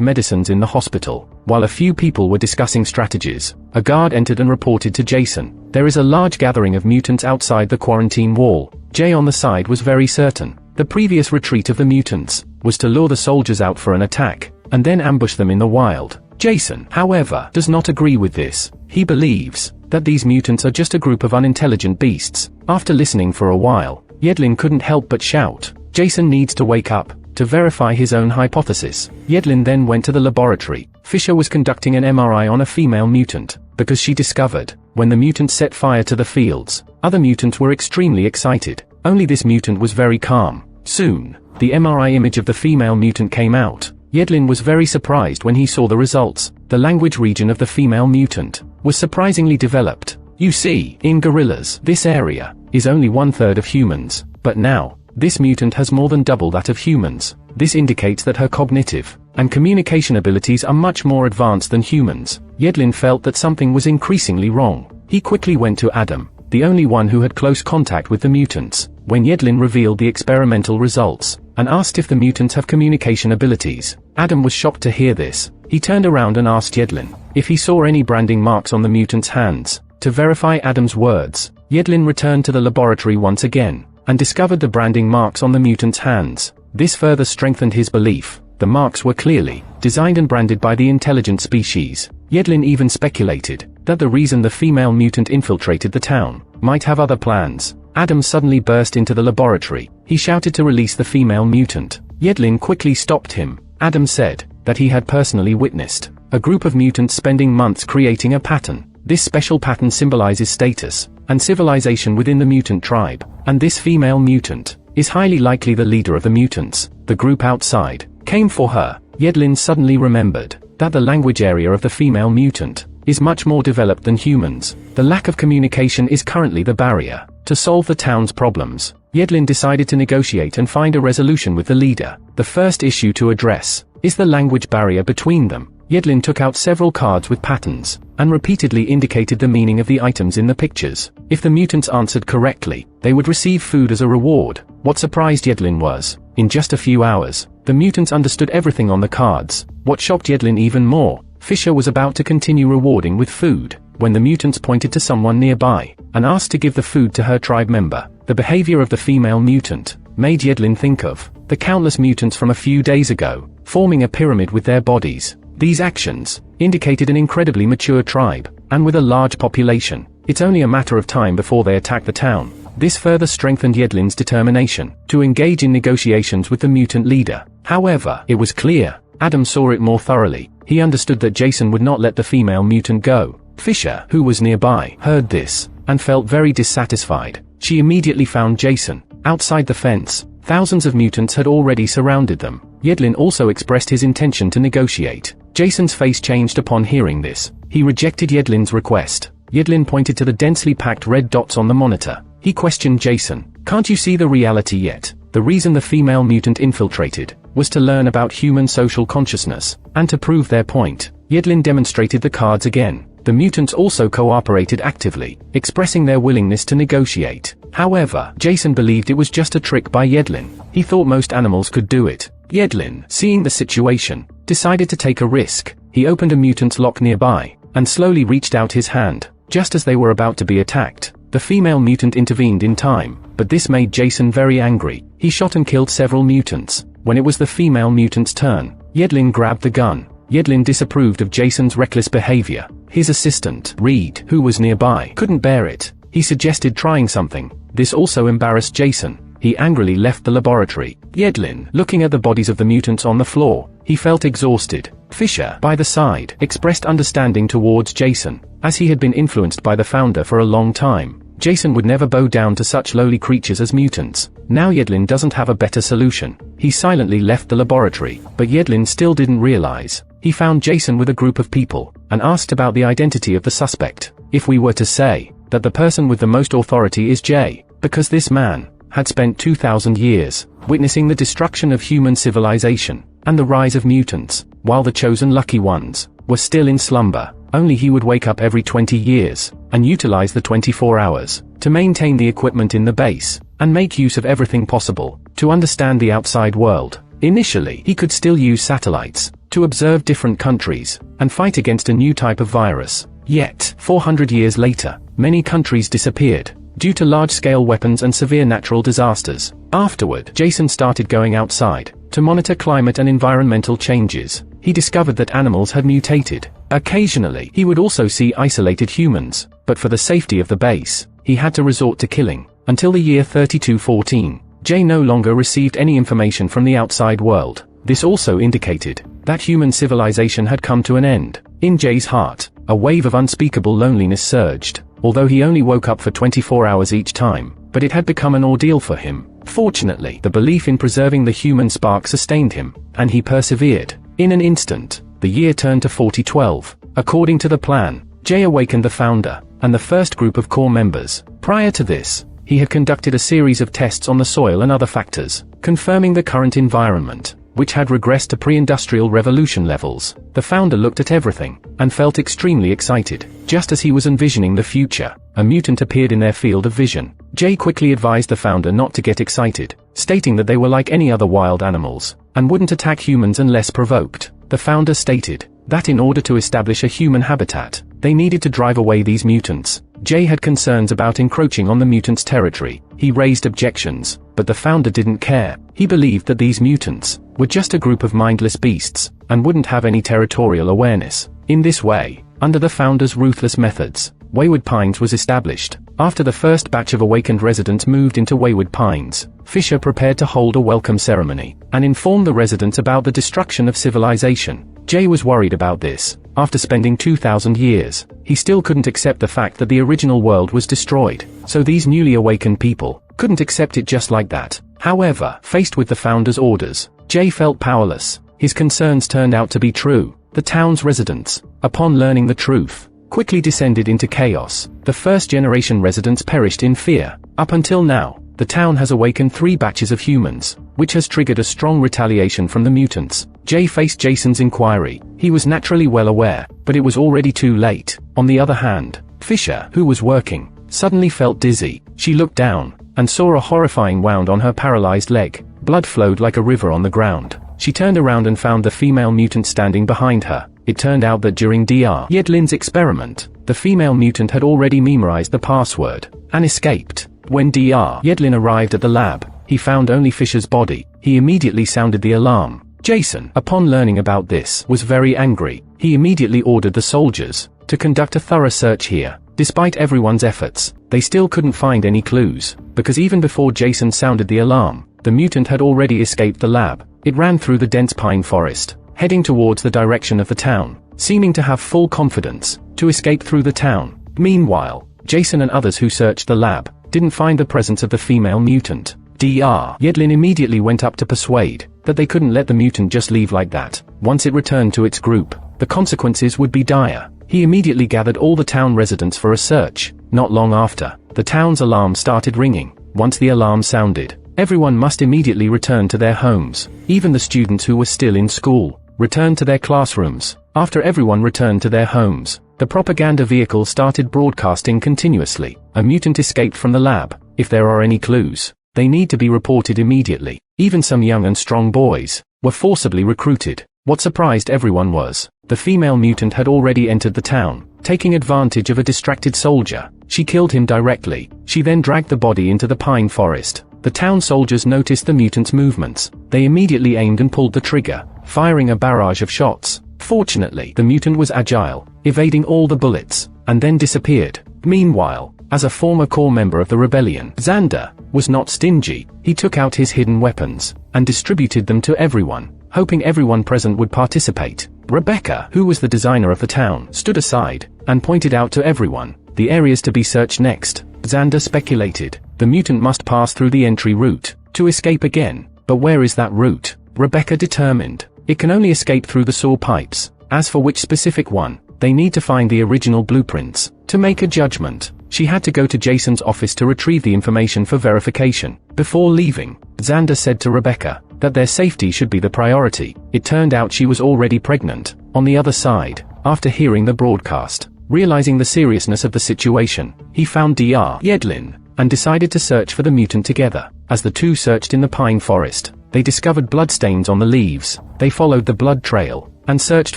medicines in the hospital. While a few people were discussing strategies, a guard entered and reported to Jason, "There is a large gathering of mutants outside the quarantine wall." Jay on the side was very certain. The previous retreat of the mutants was to lure the soldiers out for an attack, and then ambush them in the wild. Jason, however, does not agree with this. He believes that these mutants are just a group of unintelligent beasts. After listening for a while, Yedlin couldn't help but shout, "Jason needs to wake up," to verify his own hypothesis. Yedlin then went to the laboratory. Fisher was conducting an MRI on a female mutant, because she discovered, when the mutants set fire to the fields, other mutants were extremely excited. Only this mutant was very calm. Soon, the MRI image of the female mutant came out. Yedlin was very surprised when he saw the results. The language region of the female mutant was surprisingly developed. You see, in gorillas, this area is only 1/3 of humans, but now, this mutant has more than double that of humans. This indicates that her cognitive and communication abilities are much more advanced than humans. Yedlin felt that something was increasingly wrong. He quickly went to Adam, the only one who had close contact with the mutants, when Yedlin revealed the experimental results, and asked if the mutants have communication abilities. Adam was shocked to hear this. He turned around and asked Yedlin if he saw any branding marks on the mutants' hands. To verify Adam's words, Yedlin returned to the laboratory once again, and discovered the branding marks on the mutants' hands. This further strengthened his belief. The marks were clearly designed and branded by the intelligent species. Yedlin even speculated that the reason the female mutant infiltrated the town might have other plans. Adam suddenly burst into the laboratory. He shouted to release the female mutant. Yedlin quickly stopped him. Adam said that he had personally witnessed a group of mutants spending months creating a pattern. This special pattern symbolizes status and civilization within the mutant tribe, and this female mutant is highly likely the leader of the mutants. The group outside came for her. Yedlin suddenly remembered that the language area of the female mutant is much more developed than humans. The lack of communication is currently the barrier to solve the town's problems. Yedlin decided to negotiate and find a resolution with the leader. The first issue to address is the language barrier between them. Yedlin took out several cards with patterns, and repeatedly indicated the meaning of the items in the pictures. If the mutants answered correctly, they would receive food as a reward. What surprised Yedlin was, in just a few hours, the mutants understood everything on the cards. What shocked Yedlin even more, Fisher was about to continue rewarding with food, when the mutants pointed to someone nearby, and asked to give the food to her tribe member. The behavior of the female mutant made Yedlin think of the countless mutants from a few days ago, forming a pyramid with their bodies. These actions indicated an incredibly mature tribe, and with a large population. It's only a matter of time before they attack the town. This further strengthened Yedlin's determination to engage in negotiations with the mutant leader. However, it was clear, Adam saw it more thoroughly. He understood that Jason would not let the female mutant go. Fisher, who was nearby, heard this, and felt very dissatisfied. She immediately found Jason outside the fence. Thousands of mutants had already surrounded them. Yedlin also expressed his intention to negotiate. Jason's face changed upon hearing this. He rejected Yedlin's request. Yedlin pointed to the densely packed red dots on the monitor. He questioned Jason, "Can't you see the reality yet? The reason the female mutant infiltrated was to learn about human social consciousness, and to prove their point." Yedlin demonstrated the cards again. The mutants also cooperated actively, expressing their willingness to negotiate. However, Jason believed it was just a trick by Yedlin. He thought most animals could do it. Yedlin, seeing the situation, decided to take a risk. He opened a mutant's lock nearby, and slowly reached out his hand. Just as they were about to be attacked, the female mutant intervened in time, but this made Jason very angry. He shot and killed several mutants. When it was the female mutant's turn, Yedlin grabbed the gun. Yedlin disapproved of Jason's reckless behavior. His assistant, Reed, who was nearby, couldn't bear it. He suggested trying something. This also embarrassed Jason. He angrily left the laboratory. Yedlin, looking at the bodies of the mutants on the floor, he felt exhausted. Fisher, by the side, expressed understanding towards Jason, as he had been influenced by the founder for a long time. Jason would never bow down to such lowly creatures as mutants. Now Yedlin doesn't have a better solution. He silently left the laboratory, but Yedlin still didn't realize. He found Jason with a group of people, and asked about the identity of the suspect. If we were to say that the person with the most authority is Jay, because this man had spent 2,000 years witnessing the destruction of human civilization and the rise of mutants, while the chosen lucky ones were still in slumber. Only he would wake up every 20 years and utilize the 24 hours to maintain the equipment in the base and make use of everything possible to understand the outside world. Initially, he could still use satellites to observe different countries and fight against a new type of virus. Yet, 400 years later, many countries disappeared due to large-scale weapons and severe natural disasters. Afterward, Jason started going outside to monitor climate and environmental changes. He discovered that animals had mutated. Occasionally, he would also see isolated humans, but for the safety of the base, he had to resort to killing. Until the year 3214, Jay no longer received any information from the outside world. This also indicated that human civilization had come to an end. In Jay's heart, a wave of unspeakable loneliness surged, although he only woke up for 24 hours each time, but it had become an ordeal for him. Fortunately, the belief in preserving the human spark sustained him, and he persevered. In an instant, the year turned to 4012. According to the plan, Jay awakened the founder and the first group of core members. Prior to this, he had conducted a series of tests on the soil and other factors, confirming the current environment, which had regressed to pre-industrial revolution levels. The founder looked at everything and felt extremely excited. Just as he was envisioning the future, a mutant appeared in their field of vision. Jay quickly advised the founder not to get excited, stating that they were like any other wild animals and wouldn't attack humans unless provoked. The founder stated that in order to establish a human habitat, they needed to drive away these mutants. Jay had concerns about encroaching on the mutants' territory. He raised objections, but the founder didn't care. He believed that these mutants were just a group of mindless beasts and wouldn't have any territorial awareness. In this way, under the founder's ruthless methods, Wayward Pines was established. After the first batch of awakened residents moved into Wayward Pines, Fisher prepared to hold a welcome ceremony and inform the residents about the destruction of civilization. Jay was worried about this. After spending 2,000 years, he still couldn't accept the fact that the original world was destroyed, so these newly awakened people couldn't accept it just like that. However, faced with the founder's orders, Jay felt powerless. His concerns turned out to be true. The town's residents, upon learning the truth, quickly descended into chaos. The first-generation residents perished in fear. Up until now, the town has awakened 3 batches of humans, which has triggered a strong retaliation from the mutants. Jay faced Jason's inquiry. He was naturally well aware, but it was already too late. On the other hand, Fisher, who was working, suddenly felt dizzy. She looked down and saw a horrifying wound on her paralyzed leg. Blood flowed like a river on the ground. She turned around and found the female mutant standing behind her. It turned out that during Dr. Yedlin's experiment, the female mutant had already memorized the password and escaped. When Dr. Yedlin arrived at the lab, he found only Fisher's body. He immediately sounded the alarm. Jason, upon learning about this, was very angry. He immediately ordered the soldiers to conduct a thorough search here. Despite everyone's efforts, they still couldn't find any clues, because even before Jason sounded the alarm, the mutant had already escaped the lab. It ran through the dense pine forest, heading towards the direction of the town, seeming to have full confidence to escape through the town. Meanwhile, Jason and others who searched the lab didn't find the presence of the female mutant. Dr. Yedlin immediately went up to persuade that they couldn't let the mutant just leave like that. Once it returned to its group, the consequences would be dire. He immediately gathered all the town residents for a search. Not long after, the town's alarm started ringing. Once the alarm sounded, everyone must immediately return to their homes. Even the students who were still in school returned to their classrooms. After everyone returned to their homes, the propaganda vehicle started broadcasting continuously. A mutant escaped from the lab. If there are any clues, they need to be reported immediately. Even some young and strong boys were forcibly recruited. What surprised everyone was, the female mutant had already entered the town. Taking advantage of a distracted soldier, she killed him directly. She then dragged the body into the pine forest. The town soldiers noticed the mutant's movements. They immediately aimed and pulled the trigger, firing a barrage of shots. Fortunately, the mutant was agile, evading all the bullets, and then disappeared. Meanwhile, as a former core member of the rebellion, Xander was not stingy. He took out his hidden weapons and distributed them to everyone, hoping everyone present would participate. Rebecca, who was the designer of the town, stood aside and pointed out to everyone the areas to be searched next. Xander speculated the mutant must pass through the entry route to escape again. But where is that route? Rebecca determined it can only escape through the saw pipes. As for which specific one, They need to find the original blueprints. To make a judgment, she had to go to Jason's office to retrieve the information for verification. Before leaving, Xander said to Rebecca that their safety should be the priority. It turned out she was already pregnant. On the other side, after hearing the broadcast, realizing the seriousness of the situation, he found Dr. Yedlin and decided to search for the mutant together. As the two searched in the pine forest, they discovered bloodstains on the leaves. They followed the blood trail and searched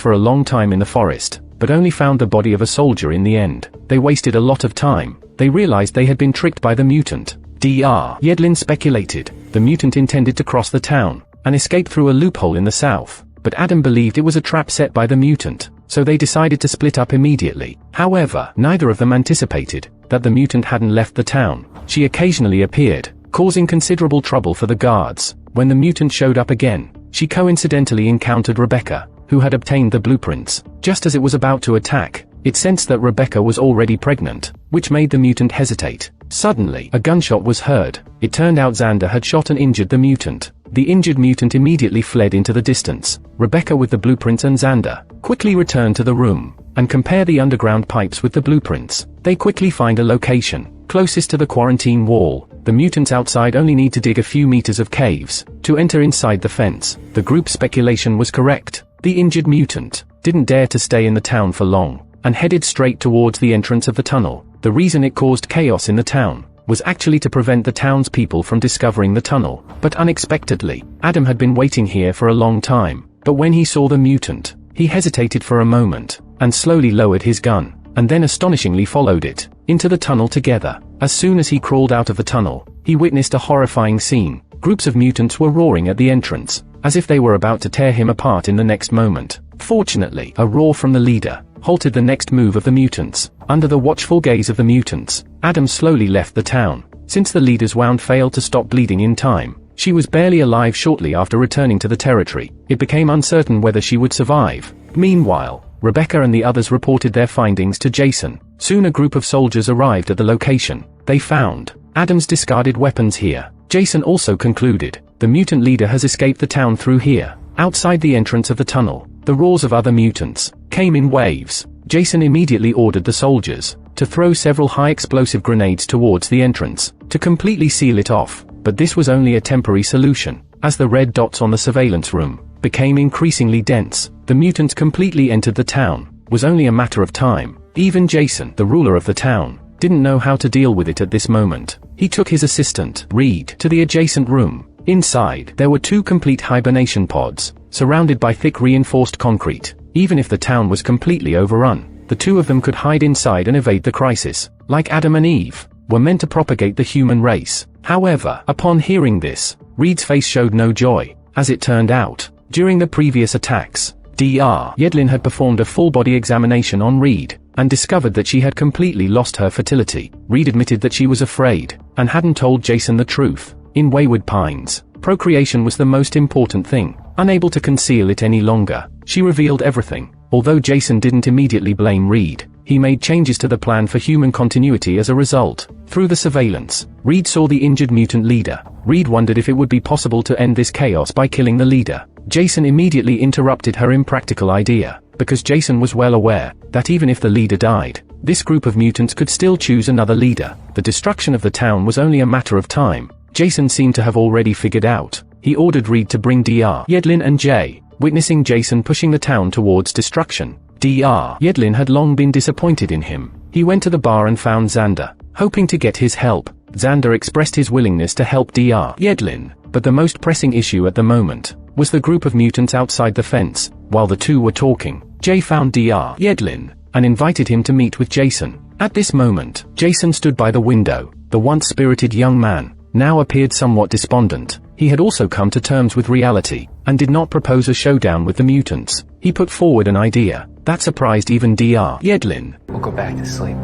for a long time in the forest, but only found the body of a soldier in the end. They wasted a lot of time. They realized they had been tricked by the mutant. Dr. Yedlin speculated the mutant intended to cross the town and escape through a loophole in the south, but Adam believed it was a trap set by the mutant, so they decided to split up immediately. However, neither of them anticipated that the mutant hadn't left the town. She occasionally appeared, causing considerable trouble for the guards. When the mutant showed up again, she coincidentally encountered Rebecca, who had obtained the blueprints. Just as it was about to attack, it sensed that Rebecca was already pregnant, which made the mutant hesitate. Suddenly, a gunshot was heard. It turned out Xander had shot and injured the mutant. The injured mutant immediately fled into the distance. Rebecca with the blueprints and Xander quickly returned to the room and compare the underground pipes with the blueprints. They quickly find a location closest to the quarantine wall. The mutants outside only need to dig a few meters of caves to enter inside the fence. The group's speculation was correct. The injured mutant didn't dare to stay in the town for long and headed straight towards the entrance of the tunnel. The reason it caused chaos in the town was actually to prevent the townspeople from discovering the tunnel. But unexpectedly, Adam had been waiting here for a long time. But when he saw the mutant, he hesitated for a moment and slowly lowered his gun, and then astonishingly followed it into the tunnel together. As soon as he crawled out of the tunnel, he witnessed a horrifying scene. Groups of mutants were roaring at the entrance, as if they were about to tear him apart in the next moment. Fortunately, a roar from the leader halted the next move of the mutants. Under the watchful gaze of the mutants, Adam slowly left the town. Since the leader's wound failed to stop bleeding in time, she was barely alive shortly after returning to the territory. It became uncertain whether she would survive. Meanwhile, Rebecca and the others reported their findings to Jason. Soon a group of soldiers arrived at the location. They found Adam's discarded weapons here. Jason also concluded the mutant leader has escaped the town through here. Outside the entrance of the tunnel, the roars of other mutants came in waves. Jason immediately ordered the soldiers to throw several high-explosive grenades towards the entrance to completely seal it off. But this was only a temporary solution. As the red dots on the surveillance room became increasingly dense, the mutants completely entered the town. It was only a matter of time. Even Jason, the ruler of the town, didn't know how to deal with it at this moment. He took his assistant, Reed, to the adjacent room. Inside, there were 2 complete hibernation pods, surrounded by thick reinforced concrete. Even if the town was completely overrun, the 2 of them could hide inside and evade the crisis. Like Adam and Eve, were meant to propagate the human race. However, upon hearing this, Reed's face showed no joy. As it turned out, during the previous attacks, Dr. Yedlin had performed a full-body examination on Reed and discovered that she had completely lost her fertility. Reed admitted that she was afraid and hadn't told Jason the truth. In Wayward Pines, procreation was the most important thing. Unable to conceal it any longer, she revealed everything. Although Jason didn't immediately blame Reed, he made changes to the plan for human continuity as a result. Through the surveillance, Reed saw the injured mutant leader. Reed wondered if it would be possible to end this chaos by killing the leader. Jason immediately interrupted her impractical idea, because Jason was well aware that even if the leader died, this group of mutants could still choose another leader. The destruction of the town was only a matter of time. Jason seemed to have already figured out. He ordered Reed to bring Dr. Yedlin and Jay. Witnessing Jason pushing the town towards destruction, Dr. Yedlin had long been disappointed in him. He went to the bar and found Xander, hoping to get his help. Xander expressed his willingness to help Dr. Yedlin, but the most pressing issue at the moment was the group of mutants outside the fence. While the two were talking, Jay found Dr. Yedlin and invited him to meet with Jason. At this moment, Jason stood by the window. The once spirited young man now appeared somewhat despondent. He had also come to terms with reality and did not propose a showdown with the mutants. He put forward an idea that surprised even Dr. Yedlin. We'll go back to sleep.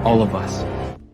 All of us.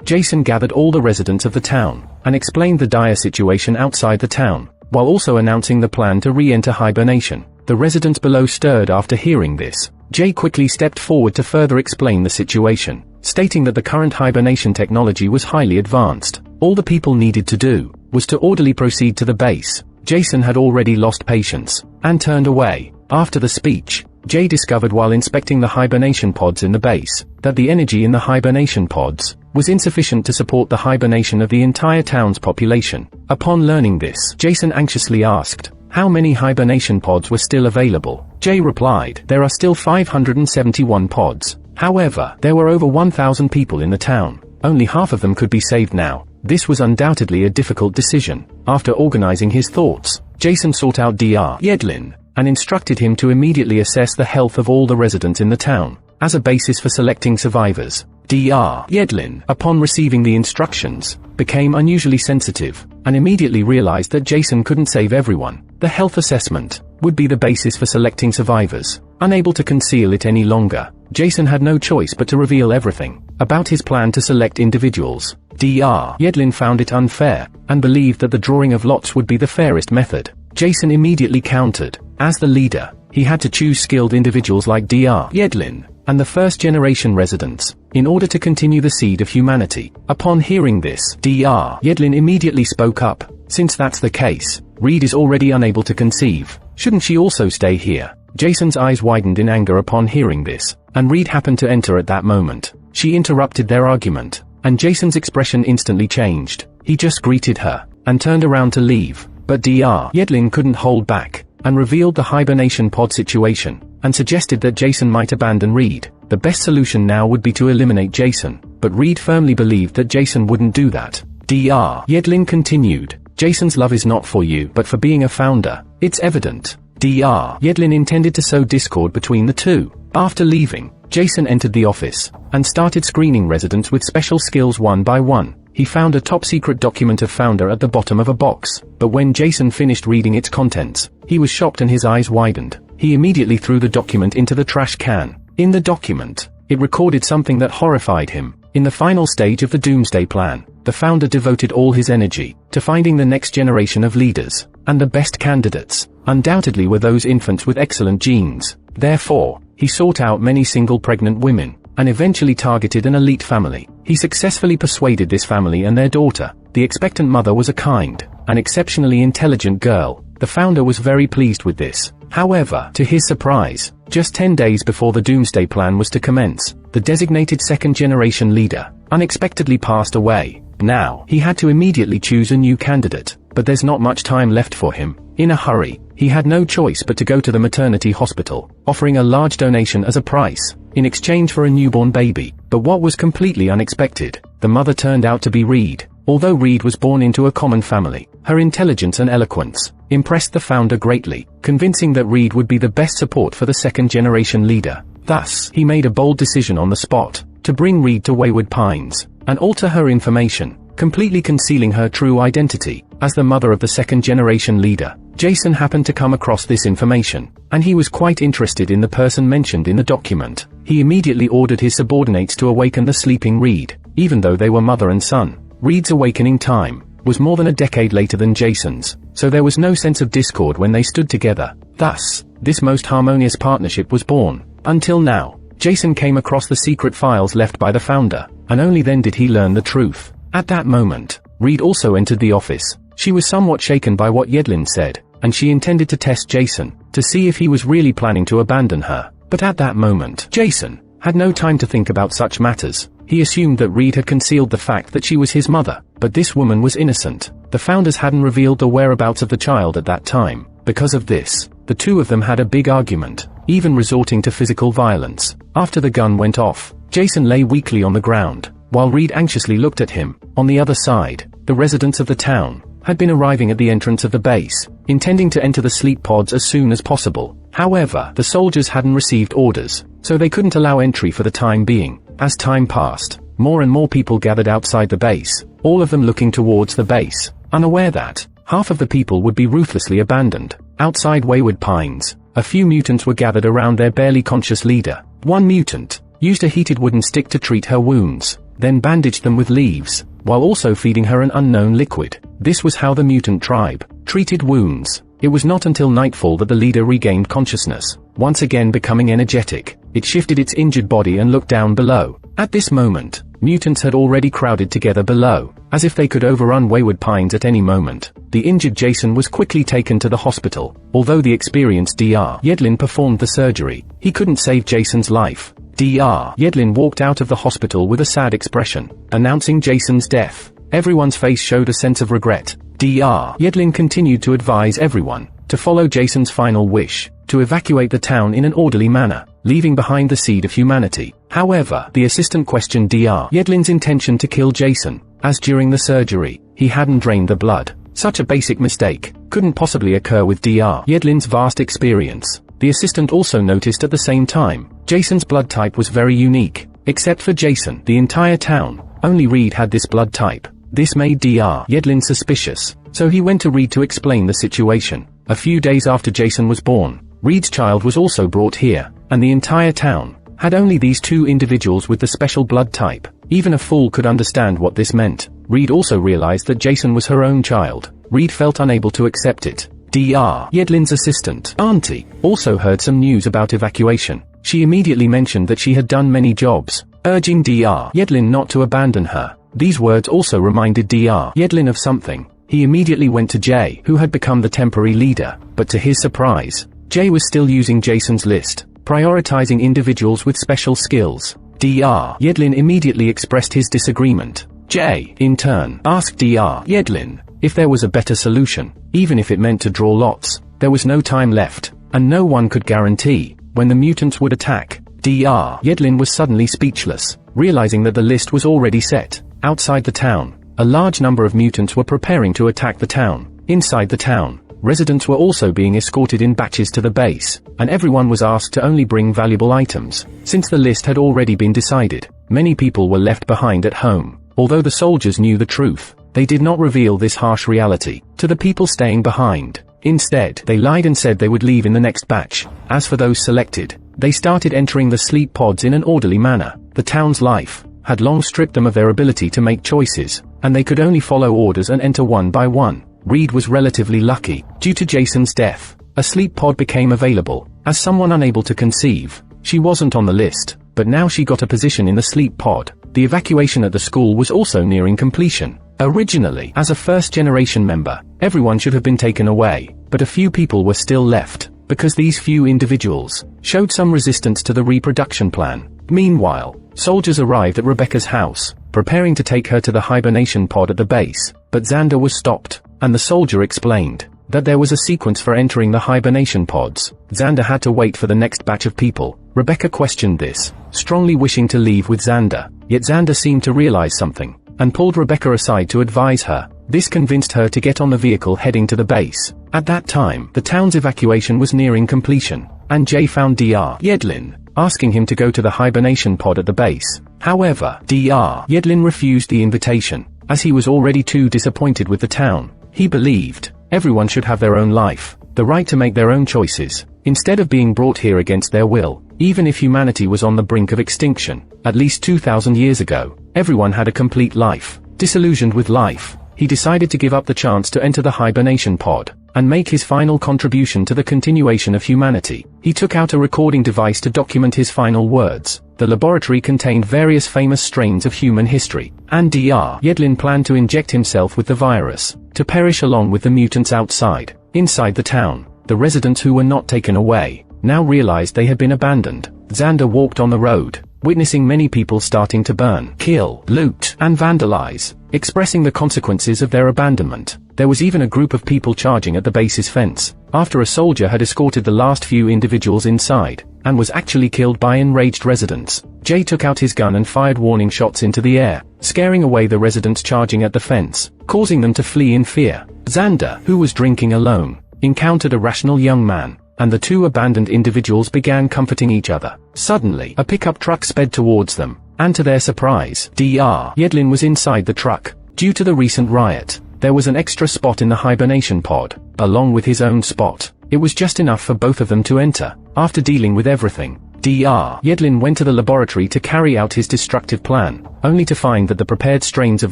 Jason gathered all the residents of the town and explained the dire situation outside the town, while also announcing the plan to re-enter hibernation. The residents below stirred after hearing this. Jay quickly stepped forward to further explain the situation, stating that the current hibernation technology was highly advanced. All the people needed to do was to orderly proceed to the base. Jason had already lost patience and turned away. After the speech, Jay discovered while inspecting the hibernation pods in the base, that the energy in the hibernation pods was insufficient to support the hibernation of the entire town's population. Upon learning this, Jason anxiously asked how many hibernation pods were still available. Jay replied, there are still 571 pods. However, there were over 1,000 people in the town. Only half of them could be saved now. This was undoubtedly a difficult decision. After organizing his thoughts, Jason sought out Dr. Yedlin and instructed him to immediately assess the health of all the residents in the town as a basis for selecting survivors. Dr. Yedlin, upon receiving the instructions, became unusually sensitive and immediately realized that Jason couldn't save everyone. The health assessment would be the basis for selecting survivors. Unable to conceal it any longer, Jason had no choice but to reveal everything about his plan to select individuals. Dr. Yedlin found it unfair and believed that the drawing of lots would be the fairest method. Jason immediately countered. As the leader, he had to choose skilled individuals like Dr. Yedlin and the first-generation residents in order to continue the seed of humanity. Upon hearing this, Dr. Yedlin immediately spoke up. Since that's the case, Reed is already unable to conceive. Shouldn't she also stay here? Jason's eyes widened in anger upon hearing this, and Reed happened to enter at that moment. She interrupted their argument, and Jason's expression instantly changed. He just greeted her and turned around to leave, but Dr. Yedlin couldn't hold back and revealed the hibernation pod situation and suggested that Jason might abandon Reed. The best solution now would be to eliminate Jason, but Reed firmly believed that Jason wouldn't do that. Dr. Yedlin continued, Jason's love is not for you but for being a founder. It's evident. Dr. Yedlin intended to sow discord between the two. After leaving, Jason entered the office and started screening residents with special skills one by one. He found a top-secret document of Founder at the bottom of a box, but when Jason finished reading its contents, he was shocked and his eyes widened. He immediately threw the document into the trash can. In the document, it recorded something that horrified him. In the final stage of the Doomsday Plan, the Founder devoted all his energy to finding the next generation of leaders, and the best candidates undoubtedly were those infants with excellent genes. Therefore, he sought out many single pregnant women, and eventually targeted an elite family. He successfully persuaded this family and their daughter. The expectant mother was a kind and exceptionally intelligent girl. The Founder was very pleased with this. However, to his surprise, just 10 days before the Doomsday Plan was to commence, the designated second-generation leader unexpectedly passed away. Now, he had to immediately choose a new candidate, but there's not much time left for him. In a hurry, he had no choice but to go to the maternity hospital, offering a large donation as a price in exchange for a newborn baby. But what was completely unexpected, the mother turned out to be Reed. Although Reed was born into a common family, her intelligence and eloquence impressed the Founder greatly, convincing that Reed would be the best support for the second-generation leader. Thus, he made a bold decision on the spot to bring Reed to Wayward Pines and alter her information, completely concealing her true identity as the mother of the second-generation leader. Jason happened to come across this information, and he was quite interested in the person mentioned in the document. He immediately ordered his subordinates to awaken the sleeping Reed. Even though they were mother and son, Reed's awakening time was more than a decade later than Jason's, so there was no sense of discord when they stood together. Thus, this most harmonious partnership was born. Until now, Jason came across the secret files left by the Founder, and only then did he learn the truth. At that moment, Reed also entered the office. She was somewhat shaken by what Yedlin said, and she intended to test Jason to see if he was really planning to abandon her. But at that moment, Jason had no time to think about such matters. He assumed that Reed had concealed the fact that she was his mother, but this woman was innocent. The Founders hadn't revealed the whereabouts of the child at that time. Because of this, the two of them had a big argument, even resorting to physical violence. After the gun went off, Jason lay weakly on the ground, while Reed anxiously looked at him. On the other side, the residents of the town had been arriving at the entrance of the base, intending to enter the sleep pods as soon as possible. However, the soldiers hadn't received orders, so they couldn't allow entry for the time being. As time passed, more and more people gathered outside the base, all of them looking towards the base, unaware that half of the people would be ruthlessly abandoned. Outside Wayward Pines, a few mutants were gathered around their barely conscious leader. One mutant used a heated wooden stick to treat her wounds, then bandaged them with leaves, while also feeding her an unknown liquid. This was how the mutant tribe treated wounds. It was not until nightfall that the leader regained consciousness, once again becoming energetic. It shifted its injured body and looked down below. At this moment, mutants had already crowded together below, as if they could overrun Wayward Pines at any moment. The injured Jason was quickly taken to the hospital. Although the experienced Dr. Yedlin performed the surgery, he couldn't save Jason's life. Dr. Yedlin walked out of the hospital with a sad expression, announcing Jason's death. Everyone's face showed a sense of regret. Dr. Yedlin continued to advise everyone to follow Jason's final wish, to evacuate the town in an orderly manner, leaving behind the seed of humanity. However, the assistant questioned Dr. Yedlin's intention to kill Jason, as during the surgery, he hadn't drained the blood. Such a basic mistake couldn't possibly occur with Dr. Yedlin's vast experience. The assistant also noticed at the same time, Jason's blood type was very unique. Except for Jason, the entire town, only Reed had this blood type. This made Dr. Yedlin suspicious, so he went to Reed to explain the situation. A few days after Jason was born, Reed's child was also brought here, and the entire town had only these two individuals with the special blood type. Even a fool could understand what this meant. Reed also realized that Jason was her own child. Reed felt unable to accept it. Dr. Yedlin's assistant, Auntie, also heard some news about evacuation. She immediately mentioned that she had done many jobs, urging Dr. Yedlin not to abandon her. These words also reminded Dr. Yedlin of something. He immediately went to Jay, who had become the temporary leader, but to his surprise, Jay was still using Jason's list, prioritizing individuals with special skills. Dr. Yedlin immediately expressed his disagreement. Jay, in turn, asked Dr. Yedlin if there was a better solution, even if it meant to draw lots. There was no time left, and no one could guarantee when the mutants would attack. Dr. Yedlin was suddenly speechless, realizing that the list was already set. Outside the town, a large number of mutants were preparing to attack the town. Inside the town, residents were also being escorted in batches to the base, and everyone was asked to only bring valuable items. Since the list had already been decided, many people were left behind at home. Although the soldiers knew the truth, they did not reveal this harsh reality to the people staying behind. Instead, they lied and said they would leave in the next batch. As for those selected, they started entering the sleep pods in an orderly manner. The town's life had long stripped them of their ability to make choices, and they could only follow orders and enter one by one. Reed was relatively lucky. Due to Jason's death, a sleep pod became available. As someone unable to conceive, she wasn't on the list, but now she got a position in the sleep pod. The evacuation at the school was also nearing completion. Originally, as a first-generation member, everyone should have been taken away, but a few people were still left, because these few individuals showed some resistance to the reproduction plan. Meanwhile, soldiers arrived at Rebecca's house, preparing to take her to the hibernation pod at the base, but Xander was stopped, and the soldier explained that there was a sequence for entering the hibernation pods. Xander had to wait for the next batch of people. Rebecca questioned this, strongly wishing to leave with Xander, yet Xander seemed to realize something, and pulled Rebecca aside to advise her. This convinced her to get on the vehicle heading to the base. At that time, the town's evacuation was nearing completion, and Jay found Dr. Yedlin, asking him to go to the hibernation pod at the base. However, Dr. Yedlin refused the invitation, as he was already too disappointed with the town. He believed everyone should have their own life, the right to make their own choices, instead of being brought here against their will. Even if humanity was on the brink of extinction, at least 2,000 years ago, everyone had a complete life. Disillusioned with life, he decided to give up the chance to enter the hibernation pod, and make his final contribution to the continuation of humanity. He took out a recording device to document his final words. The laboratory contained various famous strains of human history, and Dr. Yedlin planned to inject himself with the virus, to perish along with the mutants outside. Inside the town, the residents who were not taken away now realized they had been abandoned. Xander walked on the road, witnessing many people starting to burn, kill, loot, and vandalize, expressing the consequences of their abandonment. There was even a group of people charging at the base's fence, after a soldier had escorted the last few individuals inside, and was actually killed by enraged residents. Jay took out his gun and fired warning shots into the air, scaring away the residents charging at the fence, causing them to flee in fear. Xander, who was drinking alone, encountered a rational young man, and the two abandoned individuals began comforting each other. Suddenly, a pickup truck sped towards them, and to their surprise, Dr. Yedlin was inside the truck. Due to the recent riot, there was an extra spot in the hibernation pod, along with his own spot. It was just enough for both of them to enter. After dealing with everything, Dr. Yedlin went to the laboratory to carry out his destructive plan, only to find that the prepared strains of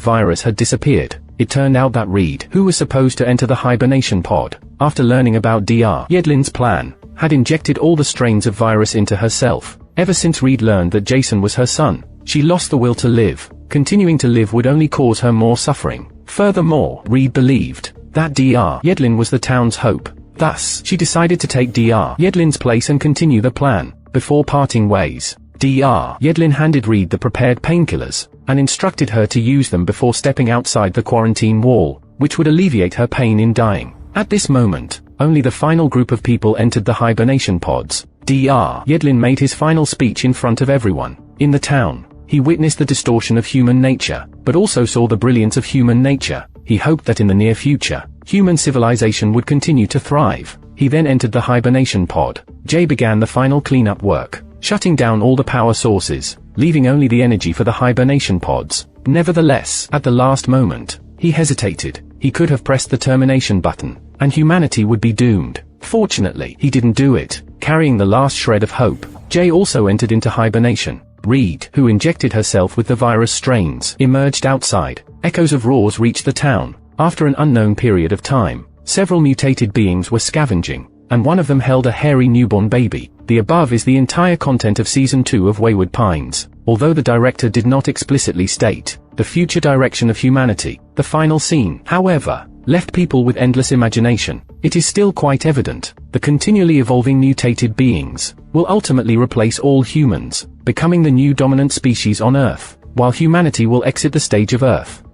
virus had disappeared. It turned out that Reed, who was supposed to enter the hibernation pod, after learning about Dr. Yedlin's plan, had injected all the strains of virus into herself. Ever since Reed learned that Jason was her son, She lost the will to live. Continuing to live would only cause her more suffering. Furthermore, Reed believed that Dr. Yedlin was the town's hope. Thus, she decided to take Dr. Yedlin's place and continue the plan. Before parting ways, Dr. Yedlin handed Reed the prepared painkillers, and instructed her to use them before stepping outside the quarantine wall, which would alleviate her pain in dying. At this moment, only the final group of people entered the hibernation pods. Dr. Yedlin made his final speech in front of everyone. In the town, he witnessed the distortion of human nature, but also saw the brilliance of human nature. He hoped that in the near future, human civilization would continue to thrive. He then entered the hibernation pod. Jay began the final cleanup work, shutting down all the power sources, leaving only the energy for the hibernation pods. Nevertheless, at the last moment, he hesitated. He could have pressed the termination button, and humanity would be doomed. Fortunately, he didn't do it. Carrying the last shred of hope, Jay also entered into hibernation. Reed, who injected herself with the virus strains, emerged outside. Echoes of roars reached the town. After an unknown period of time, several mutated beings were scavenging, and one of them held a hairy newborn baby. The above is the entire content of Season 2 of Wayward Pines. Although the director did not explicitly state the future direction of humanity, the final scene, however, left people with endless imagination. It is still quite evident, the continually evolving mutated beings will ultimately replace all humans, becoming the new dominant species on Earth, while humanity will exit the stage of Earth.